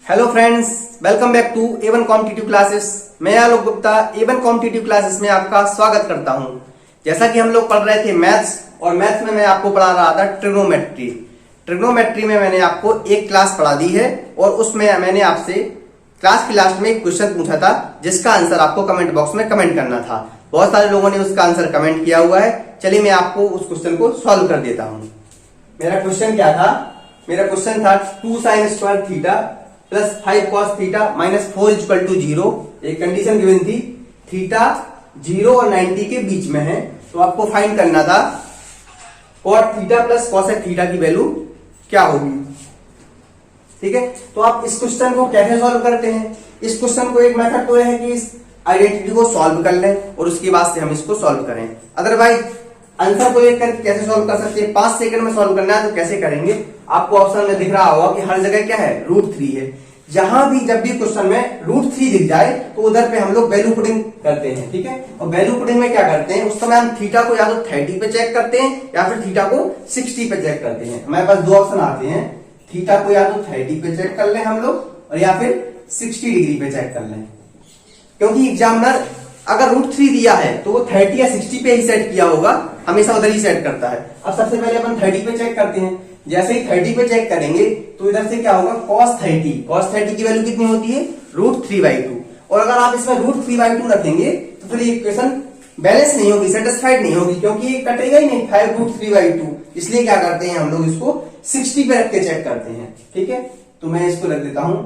Hello friends, welcome back to A1 competitive classes. मैं Alok Gupta A1 competitive classes में आपका स्वागत करता हूं। जैसा कि हम लोग पढ़ रहे थे मैथ्स, और मैथ्स में मैं आपको पढ़ा रहा था ट्रिग्नोमेट्री। ट्रिग्नोमेट्री में मैंने आपको एक क्लास पढ़ा दी है और उसमें मैंने आपसे क्लास के लास्ट में एक क्वेश्चन पूछा था जिसका आंसर आपको कमेंट बॉक्स में कमेंट करना था। बहुत सारे लोगों ने उसका आंसर कमेंट किया हुआ है। चलिए मैं आपको उस क्वेश्चन को सॉल्व कर देता हूं। मेरा क्वेश्चन क्या था? मेरा क्वेश्चन था 2 sin square theta plus 5 cos theta minus 4 equal to 0। एक कंडीशन गिवन थी, थीटा 0 और 90 के बीच में है, तो आपको फाइंड करना था cot theta plus cosec theta की वैल्यू क्या होगी। ठीक है, तो आप इस क्वेश्चन को कैसे सॉल्व करते हैं? इस क्वेश्चन को एक मेथड तो है कि इस आइडेंटिटी को सॉल्व कर लें और उसके बाद से हम इसको सॉल्व करें। अदरवाइज आंसर को देख कर कैसे सॉल्व कर सकते हैं? 5 सेकंड में सॉल्व करना है तो कैसे करेंगे? आपको ऑप्शन में दिख रहा होगा कि हर जगह क्या है, √3 है। जहां भी जब भी क्वेश्चन में √3 दिख जाए तो उधर पे हम लोग वैल्यू पुटिंग करते हैं। ठीक है, और वैल्यू पुटिंग में क्या करते हैं, उस समय हम थीटा को या तो 30 पे चेक करते हैं या फिर थीटा को 60 पे चेक करते हैं। हमारे पास दो ऑप्शन आते हैं, थीटा को या तो 30 पे चेक कर लें हम लोग और या फिर 60 डिग्री पे चेक कर लें। क्योंकि एग्जामिनर अगर √3 दिया है तो वो 30 या 60 पे ही सेट किया होगा, हमेशा उधर ही सेट करता है। अब सबसे पहले अपन 30 पे चेक करते हैं। जैसे ही 30 पे चेक करेंगे तो इधर से क्या होगा, cos 30 की वैल्यू कितनी होती है, √3/2। और अगर आप इसमें √3/2 रखेंगे तो फिर ये इक्वेशन बैलेंस नहीं होगी, सेटिस्फाइड नहीं होगी, क्योंकि ये कटेगा ही नहीं 5√3/2। इसलिए क्या करते हैं हम लोग इसको 60 पे रख के चेक करते हैं। ठीक है, तो मैं इसको रख देता हूं,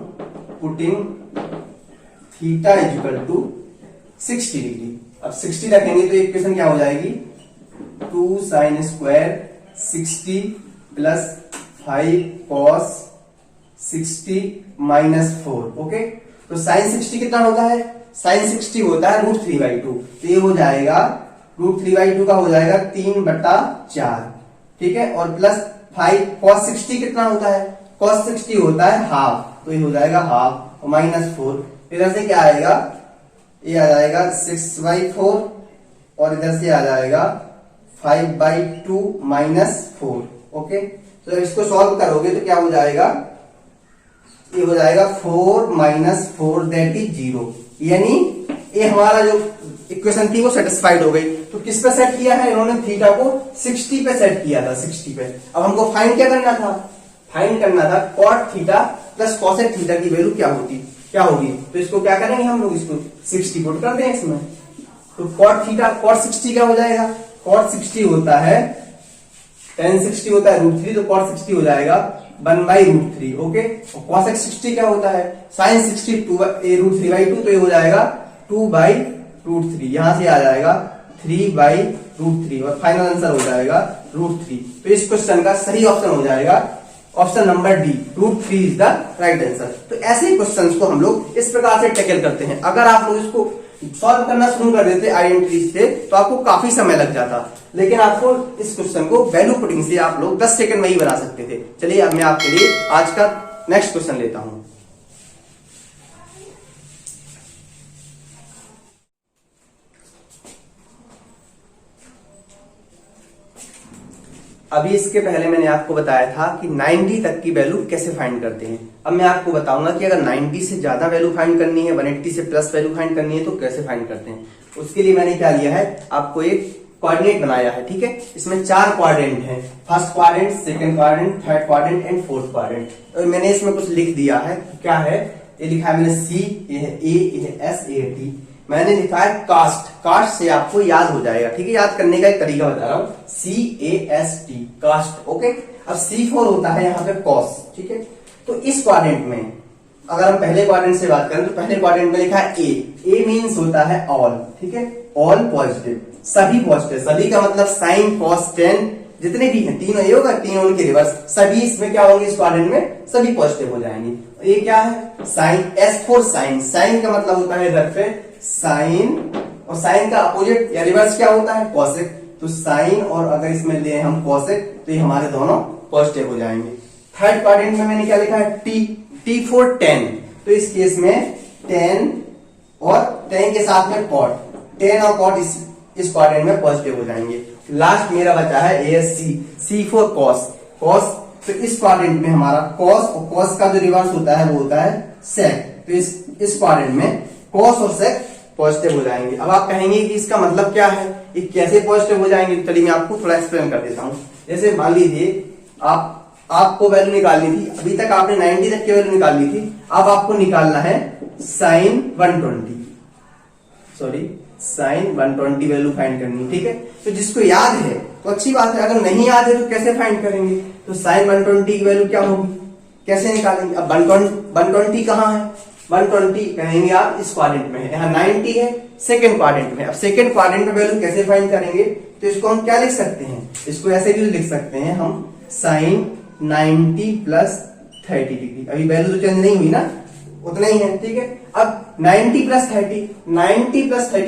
putting theta equal to 60 degree. अब 60 रखेंगे तो इक्वेशन क्या हो जाएगी, 2 sin square 60 plus 5 cos 60 minus 4। Okay, तो sin 60 कितना होता है? sin 60 होता है √3/2, तो ये हो जाएगा √3/2 का हो जाएगा 3/4। ठीक है, और प्लस 5 cos 60 कितना होता है? cos 60 होता है हाफ, तो ये हो जाएगा हाफ और माइनस 4। इधर से क्या आएगा, ये आ जाएगा 6/4 और इधर से आ जाएगा 5/2 माइनस 4। ओके, तो इसको सॉल्व करोगे तो क्या हो जाएगा, ये हो जाएगा 4 माइनस 4 दैट इज 0। यानी ये हमारा जो इक्वेशन थी वो सेटिस्फाइड हो गई। तो किस पे सेट किया है इन्होंने? थीटा को 60 पे सेट किया था, 60 पे। अब हमको फाइंड क्या करना था? फाइंड करना था cot theta plus cosec theta की वैल्यू क्या होगी। तो इसको क्या करेंगे हम लोग, इसको 60 पुट कर दें इसमें। तो cot थीटा cot 60 क्या हो जाएगा, cot 60 होता है tan 60 होता है √3, तो cot 60 हो जाएगा 1/√3। ओके, और cosec 60 क्या होता है, sin 60 √3/2, तो ये हो जाएगा 2/√3। यहां से आ जाएगा 3/√3 और फाइनल आंसर हो जाएगा √3। तो इस क्वेश्चन का सही ऑप्शन हो जाएगा option number D, √3 is the right answer. तो ऐसे ही क्वेश्चंस को हम लोग इस प्रकार से टैकल करते हैं। अगर आप लोग इसको सॉल्व करना शुरू कर देते आइडेंटिटी से तो आपको काफी समय लग जाता, लेकिन आपको इस क्वेश्चन को वैल्यू पुटिंग से आप लोग 10 सेकंड में ही बना सकते थे। चलिए अब मैं आपके लिए आज का नेक्स्ट क्वेश्चन लेता हूं। अभी इसके पहले मैंने आपको बताया था कि 90 तक की वैल्यू कैसे फाइंड करते हैं। अब मैं आपको बताऊंगा कि अगर 90 से ज्यादा वैल्यू फाइंड करनी है, 180 से प्लस वैल्यू फाइंड करनी है तो कैसे फाइंड करते हैं। उसके लिए मैंने क्या लिया है, आपको एक कोऑर्डिनेट बनाया है। ठीक है, इसमें 4 क्वाड्रेंट हैं, first quadrant, second quadrant, third quadrant and fourth quadrant. और मैंने इसमें कुछ लिख दिया है, क्या है, ये लिखा है मैंने C, ये है A, ये है S, ये है T। मैंने लिखा है कास्ट से आपको याद हो जाएगा। ठीक है, याद करने का एक तरीका बता रहा हूं, CAST, कास्ट। ओके, अब C4 होता है यहाँ पे cos। ठीक है, तो इस क्वाड्रेंट में अगर हम पहले क्वाड्रेंट से बात करें तो पहले क्वाड्रेंट में लिखा है A मीन्स होता है ऑल। ठीक है, ऑल पॉजिटिव, सभी पॉजिटिव। सभी का मतलब साइन cos tan जितने भी हैं, तीनों ये होगा, तीनों उनके रिवर्स, सभी इसमें क्या होंगे, इस क्वाड्रेंट में सभी पॉजिटिव हो जाएंगे। ये क्या है, साइन, S4 साइन। साइन का मतलब होता है इधर पे साइन, और साइन का अपोजिट या रिवर्स क्या होता है, cosec। तो साइन और अगर इसमें ले हम cosec तो ये हमारे दोनों पॉजिटिव हो जाएंगे। थर्ड क्वाड्रेंट में मैंने क्या लिखा है, T4 tan। तो इस केस में tan और tan के साथ में cot, tan और cot इस क्वाड्रेंट में पॉजिटिव हो जाएंगे। लास्ट मेरा बचा है ASC, C4 cos। तो इस क्वाड्रेंट में हमारा cos, और cos का जो रिवर्स होता है वो होता है सेक। तो इस क्वाड्रेंट में कॉस और सेक पॉजिटिव हो जाएंगे। अब आप कहेंगे कि इसका मतलब क्या है, ये कैसे पॉजिटिव हो जाएंगे? तो चलिए मैं आपको थोड़ा एक्सप्लेन कर देता हूं। जैसे मान लीजिए आपको वैल्यू निकालनी थी, अभी तक आपने 90 तक की वैल्यू निकालनी थी, अब आपको निकालना है साइन 120 वैल्यू फाइंड करनी, ठीक है। तो जिसको याद है तो अच्छी बात है, अगर नहीं याद है तो कैसे फाइंड करेंगे? तो साइन 120 की वैल्यू क्या होगी, कैसे निकालेंगे? अब 120 कहाँ है? 120 कहेंगे आप इस क्वाड्रेंट में है, यहाँ 90 है सेकेंड क्वाड्रेंट में। अब सेकेंड क्वाड्रेंट में वैल्यू कैसे फाइंड करेंगे? तो इसको हम क्या लिख सकते हैं, इसको ऐसे भी लिख सकते हैं हम, साइन 90 प्लस 30 डिग्री। अभी वैल्यू तो चेंज नहीं हुई ना, उतना ही है, ठीक है। अब 90 प्लस 30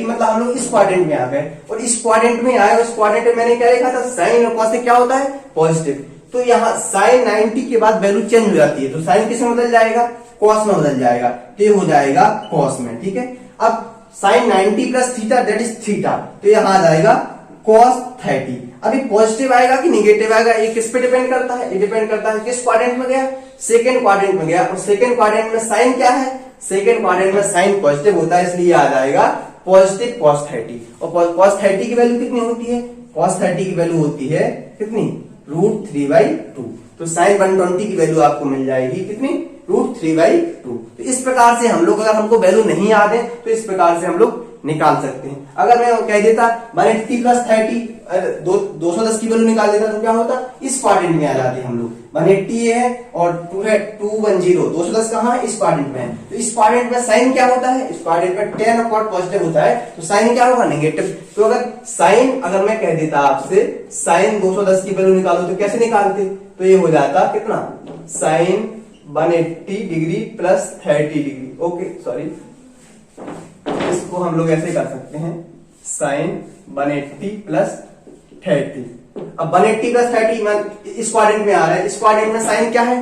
मतलब हम लोग इस क्वाड्रेंट में आ गए, और इस क्वाड्रेंट में आए, उस क्वाड्रेंट में मैंने क्या लिखा था, साइन और कॉस से क्या होता है, पॉजिटिव। तो यहाँ साइन 90 के बाद वैल्यू चेंज हो जाती है, तो साइन किस में बदल जाएगा, कॉस में बदल जाएगा, तो ये हो जाएगा कॉस में, ठीक है। अब sine 90 plus theta that is theta, तो यहाँ आ जाएगा cos 30। अभी पॉजिटिव आएगा कि निगेटिव आएगा, ये किस पे डिपेंड करता है? ये डिपेंड करता है किस क्वाड्रेंट में गया, सेकंड क्वाड्रेंट में गया, और सेकंड क्वाड्रेंट में साइन क्या है, सेकंड क्वाड्रेंट में साइन पॉजिटिव होता है, इसलिए आ जाएगा पॉजिटिव cos 30। और cos 30 की वैल्यू कितनी होती है? cos 30 की वैल्यू होती है कितनी, √3/2। तो साइन 120 की वैल्यू आपको मिल जाएगी कितनी, √3/2। तो इस प्रकार से हम लोग, अगर हमको वैल्यू नहीं याद है तो इस प्रकार से हम लोग निकाल सकते हैं। अगर मैं कह देता 180 प्लस 30 210 की वैल्यू निकाल देता तो क्या होता, इस क्वाड्रेंट में आ जाते हम लोग। 180 ये है और 2 है, 210, 210 कहाँ है, इस क्वाड्रेंट में है। तो इस क्वाड्रेंट में साइन क्या होता है, इस क्वाड्रेंट में tan और cot पॉजिटिव होता है, तो साइन क्या होगा, नेगेटिव। तो अगर मैं कह देता आपसे साइन 210 की वैल्यू निकालो तो कैसे निकालते? तो ये हो जाता कितना, sine 180 degree plus 30 degree. Okay sorry, इसको हम लोग ऐसे कर सकते हैं, साइन 180 प्लस 30। अब 180 प्लस 30 इस क्वाड्रेंट में आ रहा है, इस क्वाड्रेंट में साइन क्या है,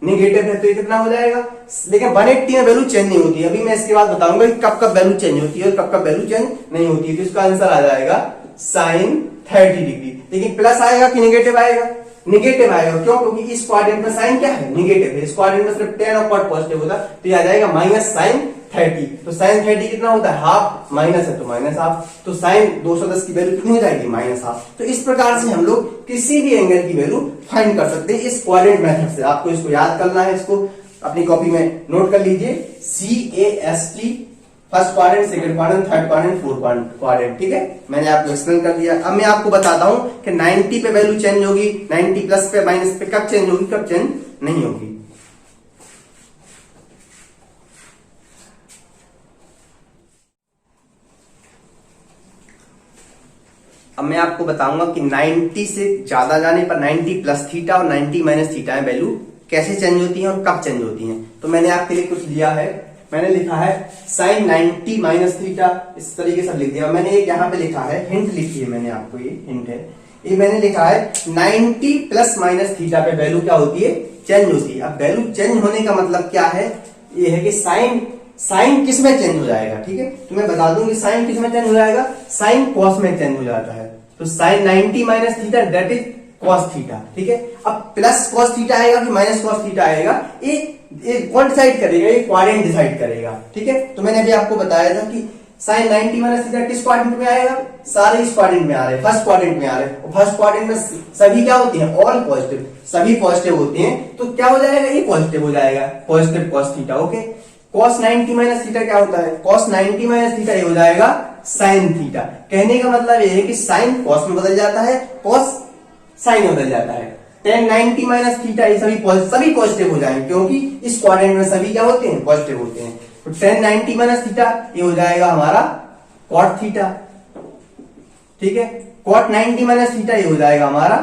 नेगेटिव है, तो ये कितना हो जाएगा। लेकिन 180 में वैल्यू चेंज नहीं होती। अभी मैं इसके बाद बताऊंगा कि कब कब वैल्यू चेंज होती है और कब कब वैल्यू चेंज नहीं होती है। तो इसका आंसर आ जाएगा साइन 30 डिग्री। लेकिन प्लस आएगा कि नेगेटिव आएगा, निगेटिव आएगा। क्यों? क्योंकि इस क्वाड्रेंट में साइन क्या है, निगेटिव है। इस क्वाड्रेंट में सिर्फ tan और cot पॉजिटिव होता, तो ये आ जाएगा माइनस साइन 30। तो साइन 30 कितना होता है, हाफ, माइनस है तो माइनस हाफ। तो साइन 210 की वैल्यू कितनी हो जाएगी, माइनस हाफ। तो इस प्रकार से हम लोग किसी भी एंगल की वैल्यू फाइंड कर सकते हैं इस क्वाड्रेंट मेथड से। आपको इसको याद करना है, इसको अपनी कॉपी में नोट कर लीजिए, CAST, first quadrant, second quadrant, third quadrant, fourth quadrant, ठीक है। मैंने आपको एक्सप्लेन कर दिया। अब मैं आपको बताता हूं कि 90 पे वैल्यू चेंज होगी, 90 प्लस पे माइनस पे कब चेंज होगी, कब चेंज नहीं होगी। अब मैं आपको बताऊंगा कि 90 से ज्यादा जाने पर 90 प्लस थीटा और 90 माइनस थीटा में वैल्यू कैसे चेंज होती है और कब चेंज होती है। तो मैंने आपके लिए कुछ लिया है, मैंने लिखा है साइन 90 माइनस थीटा, इस तरीके से लिख दिया। मैंने एक यहाँ पे लिखा है, हिंट लिखी है मैंने आपको, ये हिंट है, ये मैंने लिखा है 90 प्लस माइनस थीटा पे वैल्यू क्या होती है, चेंज होती है। अब वैल्यू चेंज होने का मतलब क्या है, ये है कि साइन किस में चेंज हो जाएगा, ठीक है। तो मैं बता दूं कि साइन किस में चेंज हो जाएगा, साइन कॉस में चेंज हो जाता है। तो sine 90 minus theta that is cos theta, ठीक है। अब प्लस कॉस थीटा आएगा कि माइनस कॉस थीटा आएगा, ये कौन डिसाइड करेगा, ये क्वाड्रेंट डिसाइड करेगा, ठीक है। तो मैंने अभी आपको बताया था कि साइन 90 माइनस थीटा किस क्वाड्रेंट में आएगा, सारे इस क्वाड्रेंट में आ रहे हैं, फर्स्ट क्वाड्रेंट में आ रहे हैं। और फर्स्ट क्वाड्रेंट में सभी क्या होती हैं, ऑल पॉजिटिव, सभी पॉजिटिव होते हैं। तो क्या हो जाएगा, ये पॉजिटिव हो जाएगा, positive cos theta. Okay, cos 90 minus theta क्या होता है, कॉस 90 माइनस थीटा ये हो जाएगा साइन थीटा। कहने का मतलब ये है कि साइन कॉस में बदल जाता है, कॉस साइन में बदल जाता है। tan 90 माइनस थीटा ये सभी पॉजिटिव हो जाएंगे, क्योंकि इस क्वाड्रेंट में सभी क्या होते हैं, पॉजिटिव होते हैं। तो tan 90 माइनस थीटा ये हो जाएगा हमारा cot थीटा, ठीक है। cot 90 माइनस थीटा ये हो जाएगा हमारा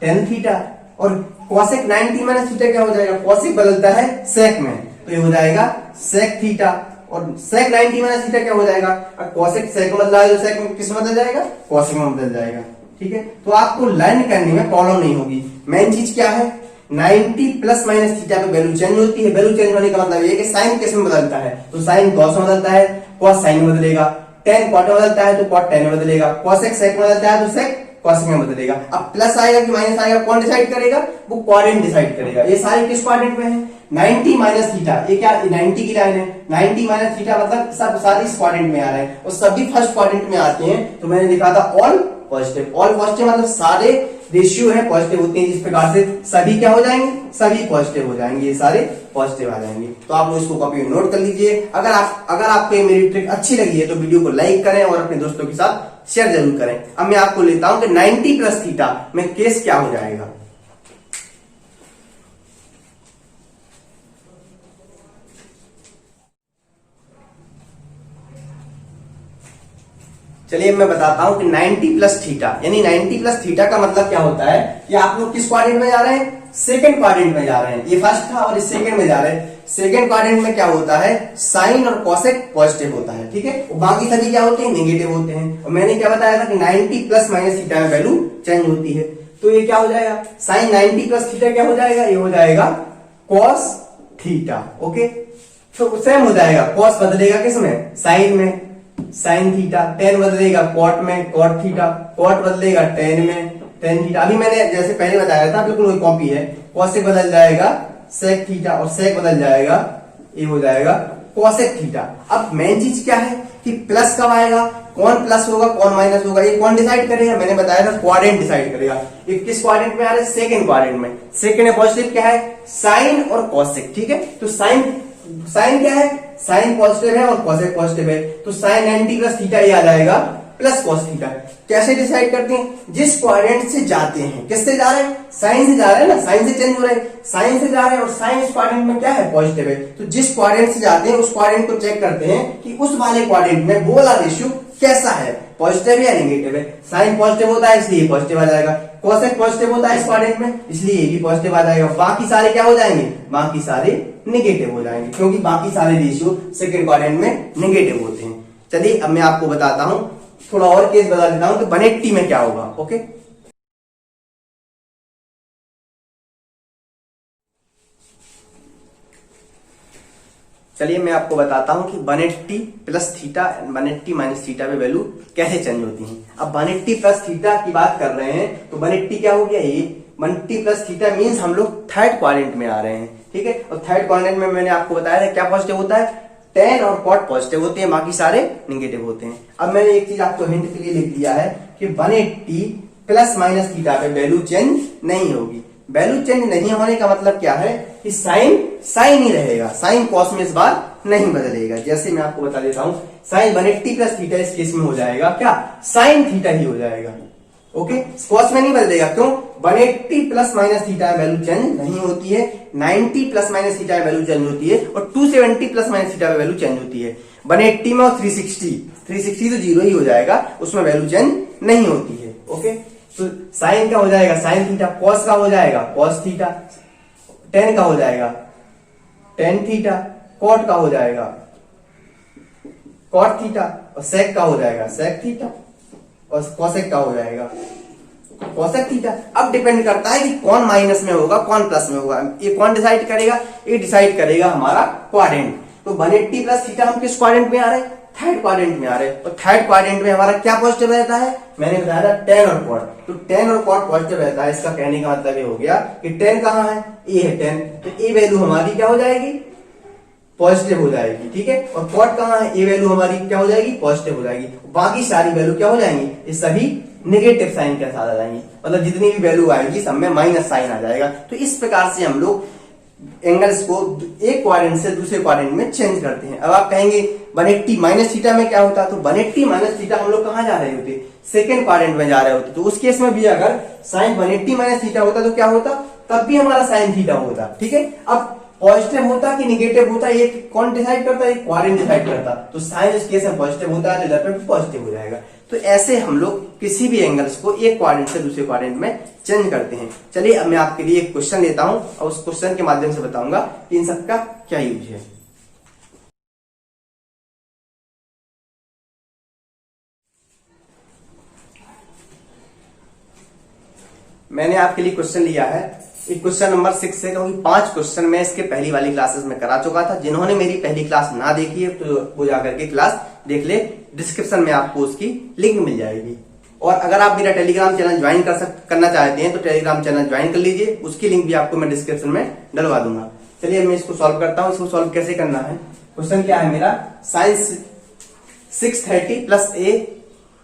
tan थीटा। और cosec 90 माइनस थीटा क्या हो जाएगा, cosec बदलता है sec में, तो ये हो जाएगा sec थीटा। और sec 90 माइनस थीटा क्या हो जाएगा, cosec sec में बदला है, तो sec में किस में बदल जाएगा, cosec में बदल जाएगा, ठीक है। तो आपको लर्न करने में प्रॉब्लम नहीं होगी। मेन चीज क्या है, 90 प्लस माइनस थीटा पे वैल्यू चेंज होती है। वैल्यू चेंज होने का मतलब ये कि साइन किस में बदलता है, तो साइन कॉस में बदलता है, कॉस साइन में बदलेगा। tan कॉट में बदलता है तो कॉट tan में बदलेगा। cosec sec में बदलता है तो sec cosec में बदलेगा। अब प्लस आएगा कि माइनस आएगा, कौन डिसाइड करेगा, वो क्वाड्रेंट डिसाइड करेगा। ये सारे किस क्वाड्रेंट में है, 90 माइनस थीटा, ये क्या 90 की लाइन है, 90 माइनस थीटा मतलब सब सारे इस क्वाड्रेंट में आ रहे हैं और सभी फर्स्ट क्वाड्रेंट में आते हैं। तो मैंने लिखा था ऑल पॉजिटिव। ऑल पॉजिटिव मतलब सारे रेशियो है पॉजिटिव होते हैं, इस प्रकार से सभी क्या हो जाएंगे, सभी पॉजिटिव हो जाएंगे, ये सारे पॉजिटिव आ जाएंगे। तो आप लोग इसको कॉपी में नोट कर लीजिए। अगर आपको ये मेरी ट्रिक अच्छी लगी है तो वीडियो को लाइक करें और अपने दोस्तों के साथ शेयर जरूर करें। अब मैं आपको लेता हूं कि 90 प्लस थीटा में केस क्या हो जाएगा। चलिए मैं बताता हूं कि 90 प्लस थीटा यानी 90 प्लस थीटा का मतलब क्या होता है कि आप लोग किस क्वाड्रेंट में जा रहे हैं, सेकंड क्वाड्रेंट में जा रहे हैं। ये फर्स्ट था और इस सेकंड में जा रहे हैं। सेकंड क्वाड्रेंट में क्या होता है, साइन और कॉसेक पॉजिटिव होता है, ठीक है, और बाकी सभी क्या होते हैं, नेगेटिव होते हैं। और मैंने क्या बताया था कि 90 प्लस माइनस थीटा में वैल्यू चेंज होती है। तो ये क्या हो जाएगा, साइन 90 प्लस थीटा क्या हो जाएगा, ये हो जाएगा कॉस थीटा। ओके, तो सेम हो जाएगा, कॉस बदलेगा किसमें, साइन में, साइन थीटा, टेन बदलेगा कॉट में, कॉट थीटा, कॉट बदलेगा टेन में, टेन थीटा। अभी मैंने जैसे पहले बताया था बिल्कुल वही कॉपी है। कॉसेक बदल जाएगा सेक थीटा और सेक बदल जाएगा, ये हो जाएगा कॉसेक थीटा। अब मेन चीज क्या है कि प्लस कब आएगा, कौन प्लस होगा कौन माइनस होगा, ये कौन डिसाइड करेगा, मैंने बताया था क्वाड्रेंट डिसाइड करेगा। ये किस क्वाड्रेंट में आ रहा है, सेकंड क्वाड्रेंट में। सेकंड में पॉजिटिव क्या है, साइन और कॉसेक, ठीक है। तो साइन क्या है, साइन पॉजिटिव है और कॉसेक पॉजिटिव है, तो साइन 90 प्लस थीटा ये आ जाएगा प्लस कॉस थीटा। कैसे डिसाइड करते हैं, जिस क्वाड्रेंट से जाते हैं, किससे जा रहे हैं, साइन से जा रहे हैं ना, साइन से चेंज हो रहे हैं, साइन से जा रहे हैं और साइन इस क्वाड्रेंट में क्या है, पॉजिटिव है। तो जिस क्वाड्रेंट से जाते हैं उस क्वाड्रेंट को चेक करते हैं कि उस वाले क्वाड्रेंट में वो वाला रेशियो कैसा है, पॉजिटिव या नेगेटिव है। साइन पॉजिटिव होता है इसलिए पॉजिटिव आ जाएगा, कॉसेक पॉजिटिव होता है इस क्वाड्रेंट में इसलिए ये भी पॉजिटिव आ जाएगा। बाकी सारे क्या हो जाएंगे, बाकी सारे नेगेटिव हो जाएंगे, क्योंकि बाकी सारे रेशियो सेकंड क्वाड्रेंट में नेगेटिव होते हैं। चलिए अब मैं आपको बताता हूं, थोड़ा और केस बता देता हूं कि 180 में क्या होगा। ओके, चलिए मैं आपको बताता हूं कि 180 प्लस थीटा 180 माइनस थीटा में वैल्यू कैसे चेंज होती है। अब 180 प्लस थीटा की बात कर रहे हैं तो 180 क्या हो गया, ये 180 प्लस थीटा मीन्स हम लोग थर्ड क्वाड्रेंट में आ रहे हैं, ठीक है। और थर्ड क्वाड्रेंट में मैंने आपको बताया था क्या पॉजिटिव होता है, टेन और कॉट पॉजिटिव होते हैं, बाकी सारे नेगेटिव होते हैं। अब मैंने एक चीज आपको हिंट के लिए लिख दिया है कि 180 प्लस माइनस थीटा पे वैल्यू चेंज नहीं होगी। वैल्यू चेंज नहीं होने का मतलब क्या है कि साइन साइन ही रहेगा, साइन कॉस में इस बार नहीं बदलेगा। जैसे मैं आपको बता देता हूं, साइन 180 प्लस थीटा इस केस में हो जाएगा क्या, साइन थीटा ही हो जाएगा। ओके, कॉस में नहीं बदलेगा, क्यों, 180 plus minus theta value change नहीं होती है, 90 plus minus theta value change होती है और 270 plus minus theta value change होती है। 180 में और 360 तो जीरो ही हो जाएगा, उसमें वैल्यू चेंज नहीं होती है। ओके, तो साइन का हो जाएगा साइन थीटा, कॉस का हो जाएगा कॉस थीटा, टेन का हो जाएगा टेन थीटा, कॉट का हो जाएगा कॉट थीटा और सेक का हो जाएगा सेक थीटा और कॉसेक का हो जाएगा कॉसेक थीटा। अब डिपेंड करता है कि कौन माइनस में होगा कौन प्लस में होगा, ये कौन डिसाइड करेगा, ये डिसाइड करेगा हमारा क्वाड्रेंट। तो 180 प्लस थीटा हम किस क्वाड्रेंट में आ रहे हैं, थर्ड क्वाड्रेंट में आ रहे हैं। और थर्ड क्वाड्रेंट में हमारा क्या पॉजिटिव रहता है, मैंने बताया था टेन और कॉट, तो टेन और कॉट पॉजिटिव रहता है। इसका कहने का मतलब ये हो गया कि टेन कहां है, ए है 10, तो ए वैल्यू हमारी क्या हो जाएगी, पॉजिटिव हो जाएगी, ठीक है। और कॉट कहां है, ए वैल्यू हमारी क्या हो जाएगी, पॉजिटिव हो जाएगी। बाकी सारी वैल्यू क्या हो जाएंगी, ये सभी नेगेटिव साइन के साथ आ जाएंगी, मतलब जितनी भी वैल्यू आएगी सब में माइनस साइन आ जाएगा। तो इस प्रकार से हम लोग एंगल्स को एक क्वाड्रेंट से दूसरे क्वाड्रेंट में चेंज करते हैं। अब आप कहेंगे 180 माइनस थीटा में क्या होता, तो 180 माइनस थीटा हम लोग कहां जा रहे होते, सेकंड क्वाड्रेंट में जा रहे होते। तो उस केस में भी अगर साइन 180 माइनस थीटा होता तो क्या होता, तब भी हमारा साइन थीटा होता, ठीक है। अब पॉजिटिव होता कि नेगेटिव होता, ये कौन डिसाइड करता है, क्वाड्रेंट डिसाइड करता। तो साइन इस केस में पॉजिटिव होता है तो इधर पे पॉजिटिव हो जाएगा। तो ऐसे हम लोग किसी भी एंगल्स को एक क्वाड्रेंट से दूसरे क्वाड्रेंट में चेंज करते हैं। चलिए अब मैं आपके लिए एक क्वेश्चन लेता हूं और उस क्वेश्चन के माध्यम से बताऊंगा कि इन सबका क्या यूज है। मैंने आपके लिए क्वेश्चन लिया है, एक क्वेश्चन नंबर 6 से, क्योंकि 5 क्वेश्चन मैं इसके पहली वाली क्लासेस में करा चुका था। जिन्होंने मेरी पहली क्लास ना देखी है तो वो जाकर के क्लास देख ले, डिस्क्रिप्शन में आपको उसकी लिंक मिल जाएगी। और अगर आप मेरा टेलीग्राम चैनल ज्वाइन करना चाहते हैं तो टेलीग्राम चैनल ज्वाइन कर लीजिए, उसकी लिंक भी आपको मैं डिस्क्रिप्शन में डलवा दूंगा। चलिए मैं इसको सॉल्व करता हूँ। इसको सॉल्व कैसे करना है, क्वेश्चन क्या है मेरा, sign 630 plus A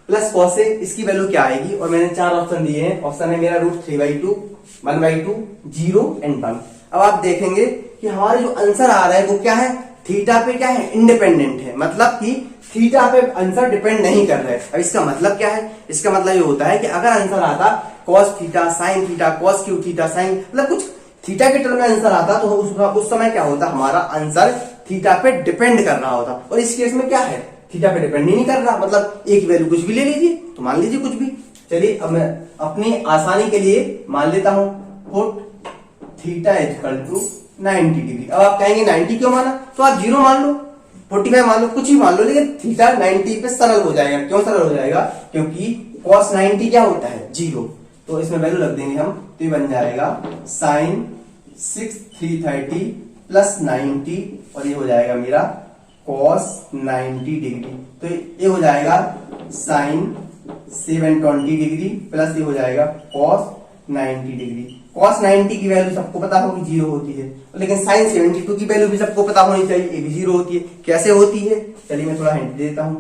plus cos A, इसकी वैल्यू क्या आएगी। और मैंने 4 ऑप्शन दिए हैं। ऑप्शन है मेरा √3/2, 1/2, 0 एंड 1। अब आप देखेंगे कि हमारा जो आंसर आ रहा है वो क्या है, थीटा पे क्या है, इंडिपेंडेंट है, मतलब कि थीटा पे आंसर डिपेंड नहीं कर रहा है। अब इसका मतलब क्या है, इसका मतलब ये होता है कि अगर आंसर आता cos theta sine theta cos Q theta sine, मतलब कुछ थीटा के टर्म में आंसर आता तो उस समय क्या होता, हमारा आंसर थीटा पे डिपेंड कर रहा होता। और इस केस में क्या है, थीटा पे डिपेंड ही नहीं कर रहा, मतलब एक वैल्यू कुछ भी ले लीजिए, तो मान लीजिए कुछ भी। चलिए अब मैं अपनी आसानी के लिए मान लेता हूं put theta equal to 90 degree. अब आप कहेंगे 90 क्यों माना, तो आप 0 मान लो, 45 मान लो, कुछ ही मान लो, लेकिन थीटा 90 पे सरल हो जाएगा। क्यों सरल हो जाएगा, क्योंकि cos 90 क्या होता है, 0। तो इसमें वैल्यू रख देंगे हम, तो ये बन जाएगा साइन 6/330 प्लस 90, और ये हो जाएगा मेरा cos 90 डिग्री। तो ये हो जाएगा साइन 720 डिग्री प्लस ये हो जाएगा cos 90 डिग्री। cos 90 की वैल्यू सबको पता होगी 0 होती है, लेकिन sin 72 की वैल्यू भी सबको पता होनी चाहिए, ये भी 0 होती है। कैसे होती है, चलिए मैं थोड़ा हिंट देता हूं।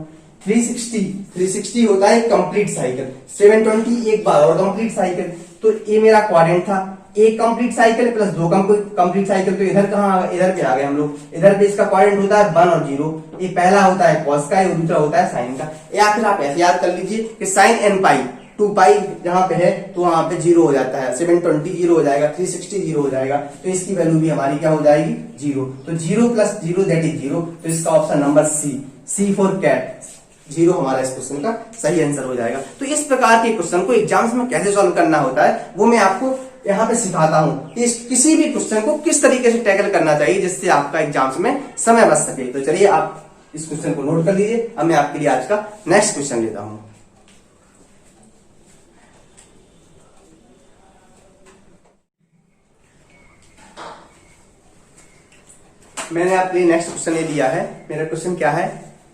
360 होता है कंप्लीट साइकिल, 720 एक बार और कंप्लीट साइकिल। तो ये मेरा क्वाड्रेंट था, एक complete cycle plus 2 complete cycle. तो इधर कहां, इधर पे आ गए हम लोग। इधर पे इसका क्वाड्रेंट होता है 1 और 0। ये पहला होता है cos का, ये दूसरा होता है साइन का। या फिर आप ऐसे याद कर लीजिए कि साइन n पाई 2 पाई जहां पे है तो वहां पे 0 हो जाता है, 720 0 हो जाएगा, 360 0 हो जाएगा। तो इसकी वैल्यू भी हमारी क्या हो जाएगी, 0। तो 0 प्लस 0 दैट इज 0। तो इसका option number C for cat, 0 हमारा इस क्वेश्चन का सही आंसर हो जाएगा। तो इस प्रकार के क्वेश्चन को एग्जाम्स में कैसे सॉल्व करना होता है वो मैं आपको यहाँ पे सिखाता हूँ कि किसी भी क्वेश्चन को किस तरीके से टैकल करना चाहिए जिससे आपका एग्जाम्स में समय बच सके। तो चलिए आप इस क्वेश्चन को नोट कर लीजिए। अब मैं आपके लिए आज का नेक्स्ट क्वेश्चन लेता हूं। मैंने आपके लिए नेक्स्ट क्वेश्चन ले लिया है। मेरा क्वेश्चन क्या है,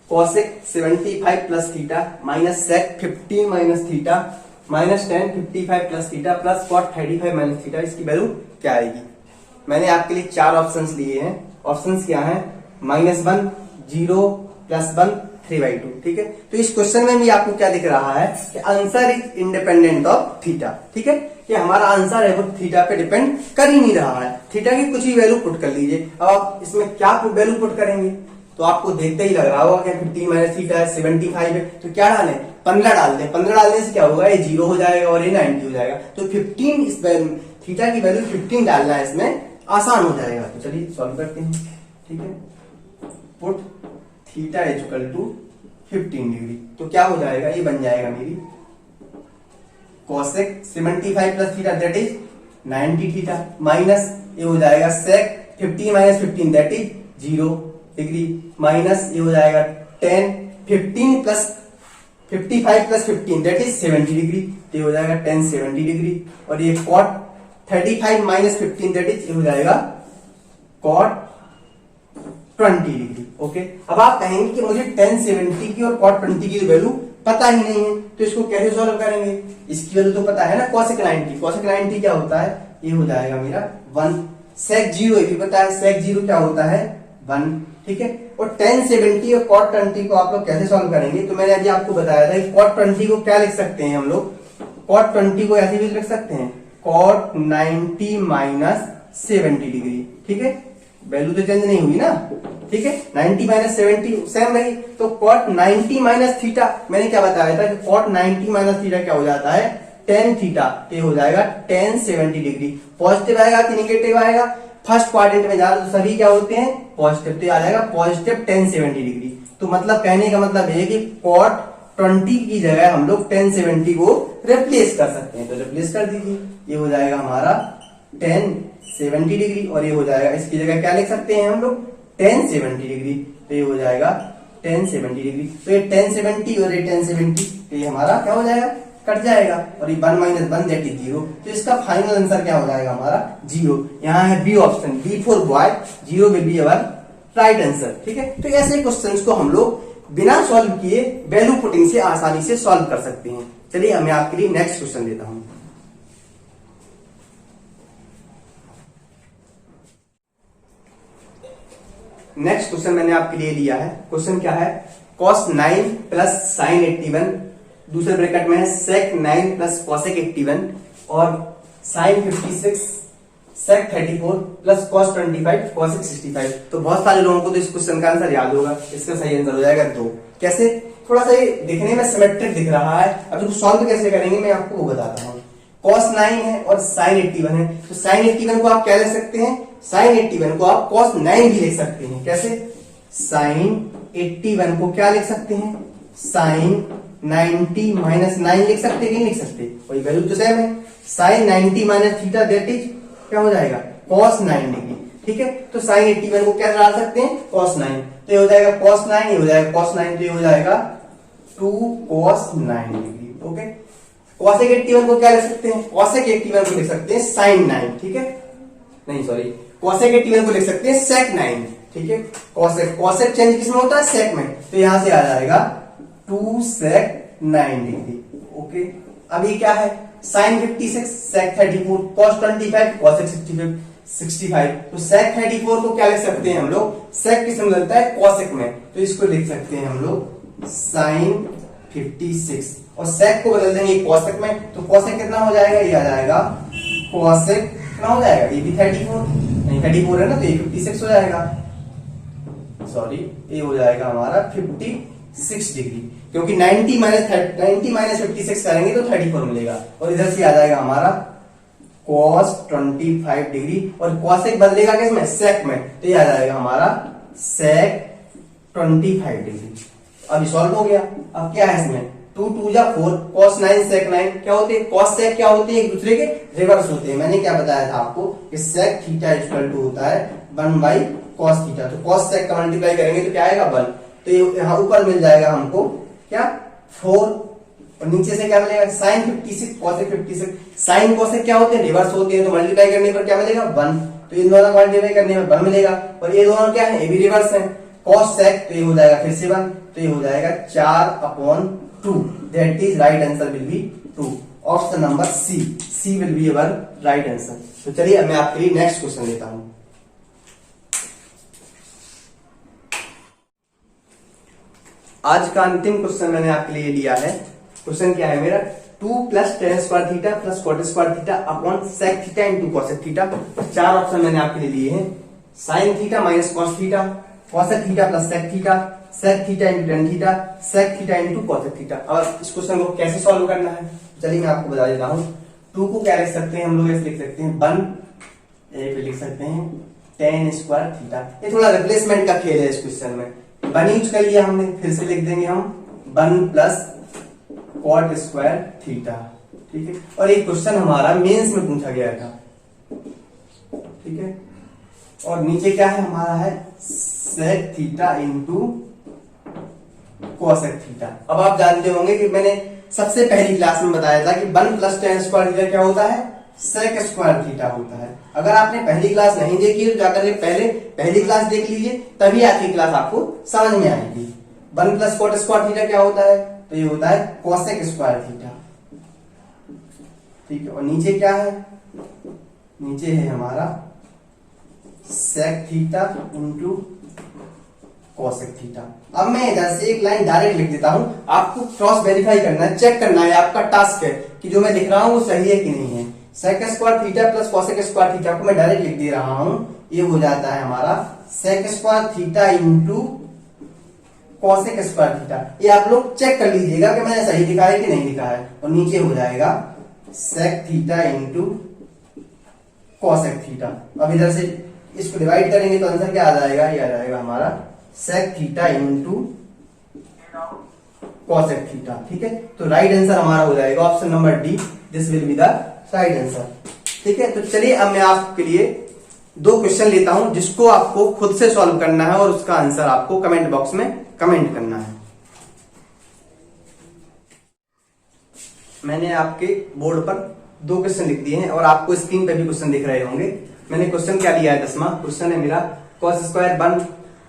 cosec 75 plus theta minus sec 50 minus theta minus tan 55 plus theta plus cot 35 minus theta, इसकी वैल्यू क्या आएगी। मैंने आपके लिए 4 ऑप्शंस लिए हैं। ऑप्शंस क्या हैं, -1, 0, +1, 3/2। ठीक है, तो इस क्वेश्चन में भी आपको क्या दिख रहा है कि answer is independent of theta. ठीक है, कि हमारा आंसर है वो थीटा पे डिपेंड कर ही नहीं रहा है। थीटा की कुछ ही वैल्यू पुट कर लीजिए। अब आप इसमें क्या वैल्यू पुट करेंगे, तो आपको देखते ही लग रहा होगा कि 50 माइनस थीटा है, 75 है, तो क्या डालें, 15 डाल दें। 15 डालने से क्या होगा, ये 0 हो जाएगा और ये 90 हो जाएगा। तो 15 इस थीटा की वैल्यू 15 डालना है, इसमें आसान हो जाएगा। तो चलिए सॉल्व करते हैं। ठीक है, put theta equal to 15 degree, तो क्या हो जाएगा, ये बन जाएगा मेरी cosec 75 plus theta that is 90 theta minus ये हो जाएगा sec 50 minus 15 that is 0 degree minus ये हो जाएगा tan 15 plus 55 plus 15 that is 70 degree, ये हो जाएगा tan 70 डिग्री। और ये cot 35 माइनस 15 दैट इज ये हो जाएगा cot 20 डिग्री। ओके, अब आप कहेंगे कि मुझे tan 70 की और cot 20 की वैल्यू पता ही नहीं है, तो इसको कैसे सॉल्व करेंगे। इसकी वैल्यू तो पता है ना, cosec 90। cosec 90 क्या होता है, ये हो जाएगा मेरा 1। sec 0 ये भी पता है, sec 0 क्या होता है 1। ठीक है, और tan 70 और cot 20 को आप लोग कैसे सॉल्व करेंगे, तो मैंने अभी आपको बताया था कि cot 20 को क्या लिख सकते हैं हम लोग, cot 20 को ऐसे भी लिख सकते हैं cot 90 माइनस 70 डिग्री। ठीक है, वैल्यू तो चेंज नहीं हुई ना। ठीक है, 90 माइनस 70 सेम रही। तो cot 90 माइनस थीटा, मैंने क्या बताया था कि cot 90 माइनस थीटा क्या हो जाता है tan थीटा, ये हो जाएगा tan 70 डिग्री। पॉजिटिव आएगा कि निगेटिव आएगा, फर्स्ट क्वाड्रेंट में जा तो सभी क्या होते हैं पॉजिटिव, तो आ जाएगा पॉजिटिव tan 70 डिग्री। तो मतलब कहने का मतलब है कि cot 20 की जगह हम लोग tan 70 को रिप्लेस कर सकते हैं। तो रिप्लेस कर दीजिए, ये हो जाएगा हमारा tan 70 डिग्री और ये हो जाएगा, इसकी जगह क्या लिख सकते हैं हम लोग tan 70 डिग्री, तो ये हो जाएगा tan 70 डिग्री। तो ये tan 70 और ये tan 70, तो ये हमारा क्या हो जाएगा, कट जाएगा, और ये 1 माइनस 1 दैट इज 0। तो इसका फाइनल आंसर क्या हो जाएगा हमारा 0। यहाँ है B option, B for boy, 0 will be our right answer. ठीक है, तो ऐसे क्वेश्चंस को हम लोग बिना सॉल्व किए वैल्यू पुटिंग से आसानी से सॉल्व कर सकते हैं। चलिए मैं आपके लिए नेक्स्ट क्वेश्चन देता हूं। नेक्स्ट क्वेश्चन मैंने आपके लिए लिया है। क्वेश्चन क्या है, cos 9 प्लस साइन 81, दूसरे ब्रैकेट में है sec 9 प्लस cosec 81 और sine 56 sec 34 plus cos 25 cosec 65। तो बहुत सारे लोगों को तो इस क्वेश्चन का आंसर याद होगा, इसका सही आंसर हो जाएगा 2। कैसे, थोड़ा सा ये दिखने में सिमेट्रिक दिख रहा है, अब इसको सॉल्व कैसे करेंगे मैं आपको वो बताता हूँ। cos 9 है और sin 81 है, तो sin 81 को आप क्या लिख सकते हैं, sin 81 को आप cos 9 भी लिख सकते हैं। कैसे, sin 81 को क्या लिख सकते हैं, sin 90 माइनस 9 लिख सकते हैं कि नहीं लिख सकते, वही वैल्यू तो सेम है। sin 90 minus theta that is क्या हो जाएगा, cos 9 डिग्री। ठीक है, तो sin 81 को क्या डाल सकते हैं, cos 9, तो ये हो जाएगा cos 9, ये हो जाएगा cos 9, तो ये हो जाएगा 2 cos 9 डिग्री। ओके, cosec 81 को क्या लिख सकते हैं, cosec 81 को लिख सकते हैं sin 9। ठीक है, नहीं सॉरी, cosec 81 को लिख सकते हैं sec 9। ठीक है, cosec चेंज किसमें होता है, sec में, तो यहां से आ जाएगा 2 sec 9 डिग्री। ओके, अब ये क्या है, sin 56 sec 34 cos 25 cosec 65। तो sec 34 को क्या लिख सकते हैं हम लोग, sec किसमें बदलता है, cosec में, तो इसको लिख सकते हैं हम लोग sin 56 और sec को बदल देंगे cosec में, तो cosec कितना हो जाएगा, ये आ जाएगा cosec कितना हो जाएगा, ये भी 34 नहीं 34 है ना, तो ये 56 हो जाएगा, सॉरी ये हो जाएगा हमारा 56 डिग्री, क्योंकि 90 माइनस 56 करेंगे तो 34 मिलेगा, और इधर से आ जाएगा हमारा cos 25 डिग्री, और cosec बदलेगा किसमें, sec में, तो ये आ जाएगा हमारा sec 25 डिग्री। अभी सॉल्व हो गया। अब क्या है इसमें, 2 2 जा 4 cos 9 sec 9 क्या होते हैं, cos sec क्या होते हैं, एक दूसरे के रिवर्स होते हैं। मैंने क्या बताया था आपको कि sec थीटा इक्वल टू होता है 1 बाई cos थीटा, तो cos sec का मल्टीप्लाई करेंगे तो क्या आएगा 1, तो यहाँ ऊपर मिल जाएगा हमको क्या 4 और नीचे से क्या मिलेगा sin 56 cosec 56। sin cosec क्या होते हैं, रिवर्स होते हैं, तो मल्टीप्लाई करने पर क्या मिलेगा 1, तो इन दोनों मल्टीप्लाई करने में 1 मिलेगा, और ये दोनों क्या है, ये भी रिवर्स है, cos sec तो ये हो जाएगा फिर से 1, तो ये हो जाएगा 4/2, that is right answer will be 2, option number C will be our right answer. तो चलिए अब मैं आपके लिए नेक्स्ट क्वेश्चन लेता हूं। आज का अंतिम क्वेश्चन मैंने आपके लिए लिया है। क्वेश्चन क्या है मेरा, 2 plus tan square theta plus cot square theta upon sec theta into cosec theta. 4 option मैंने आपके लिए लिए हैं, sin theta minus cos theta, cosec theta plus sec theta, sec theta into tan theta, sec theta into cosec theta. अब इस question को कैसे solve करना है, चलिए मैं आपको बता देता हूँ। 2 को क्या लिख सकते हैं हम लोग, ऐसे लिख सकते हैं 1, पे लिख सकते हैं tan स्क्वायर थीटा। ये थोड़ा रिप्लेसमेंट का खेल है इस क्वेश्चन में, 1 यूज कर लिया हमने, फिर से लिख देंगे हम 1 प्लस cot स्क्वायर थीटा। ठीक है, और एक क्वेश्चन हमारा मेंस में पूछा गया था। ठीक है, और नीचे क्या है हमारा है sec theta into cosec theta. अब आप जानते होंगे कि मैंने सबसे पहली क्लास में बताया था कि 1 प्लस tan स्क्वायर थीटा क्या होता है, sec स्क्वायर थीटा होता है। अगर आपने पहली क्लास नहीं देखी तो जाकर पहले पहली क्लास देख लीजिए, तभी आपकी क्लास आपको समझ में आएगी। 1 प्लस cot स्क्वायर थीटा क्या होता है, तो ये होता है cosec स्क्वायर थीटा। ठीक है, और नीचे क्या है, नीचे है हमारा sec theta into cosec theta. अब मैं इधर से एक लाइन डायरेक्ट लिख देता हूं, आपको क्रॉस वेरीफाई करना है, चेक करना है, आपका टास्क है कि जो मैं लिख रहा हूं वो सही है कि नहीं है। sec square theta plus cosec square theta को मैं डायरेक्ट लिख दे रहा हूं, ये हो जाता है हमारा sec square theta into cosec square theta. ये आप लोग चेक कर लीजिएगा कि मैंने सही लिखा है कि नहीं लिखा है, और नीचे हो जाएगा sec theta into cosec theta. अब इधर से इसको डिवाइड करेंगे तो आंसर क्या आ जाएगा, ये आ जाएगा हमारा sec theta into cosec theta. ठीक है, तो राइट आंसर हमारा हो जाएगा option number D, this will be the right answer. ठीक है, तो चलिए अब मैं आपके लिए 2 क्वेश्चन लेता हूं जिसको आपको खुद से सॉल्व करना है और उसका आंसर आपको कमेंट बॉक्स में कमेंट करना है। मैंने आपके बोर्ड पर 2 क्वेश्चन लिख दिए हैं और आपको स्क्रीन पे भी क्वेश्चन दिख रहे होंगे। मैंने क्वेश्चन क्या दिया है, 10वां क्वेश्चन है मेरा, cos square 1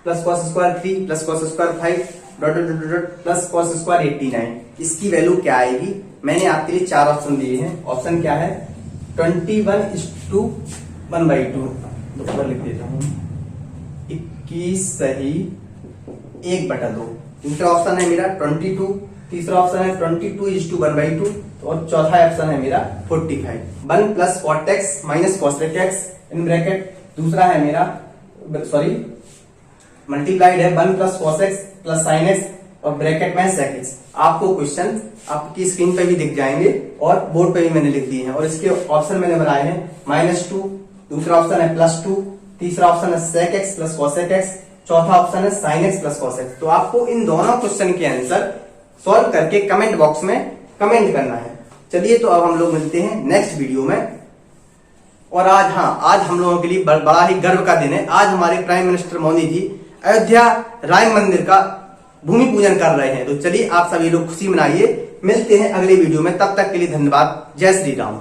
plus cos square 3 plus cos square 5 dot dot dot plus cos square 89, इसकी वैल्यू क्या आएगी। मैंने आपके लिए 4 ऑप्शन दिए हैं। ऑप्शन क्या है, 21:1/2, तो ऊपर लिख देता हूं की सही 1/2। दूसरा ऑप्शन है मेरा 22, तीसरा ऑप्शन है 22:1/2 और चौथा ऑप्शन है मेरा 45। 1 plus cot x minus cosec x in bracket, दूसरा है मेरा मल्टीप्लाइड है 1 plus cos x plus sin x और ब्रैकेट में sec x। आपको क्वेश्चन आपकी स्क्रीन पे भी दिख जाएंगे और बोर्ड पे भी मैंने लिख दिए हैं और इसके ऑप्शन मैंने बनाए हैं -2, दूसरा ऑप्शन है +2, तीसरा ऑप्शन है sec x plus cosec x, चौथा ऑप्शन है sin x plus cos x। तो आपको इन दोनों क्वेश्चन के आंसर सॉल्व करके कमेंट बॉक्स में कमेंट करना है। चलिए तो अब हम लोग मिलते हैं नेक्स्ट वीडियो में। और आज हम लोगों के लिए बड़ा ही गर्व का दिन है। आज हमारे प्राइम मिनिस्टर मोदी जी अयोध्या राम मंदिर का भूमि पूजन कर रहे हैं। तो चलिए आप सभी लोग खुशी मनाइए। मिलते हैं अगले वीडियो में, तब तक के लिए धन्यवाद। जय श्री राम।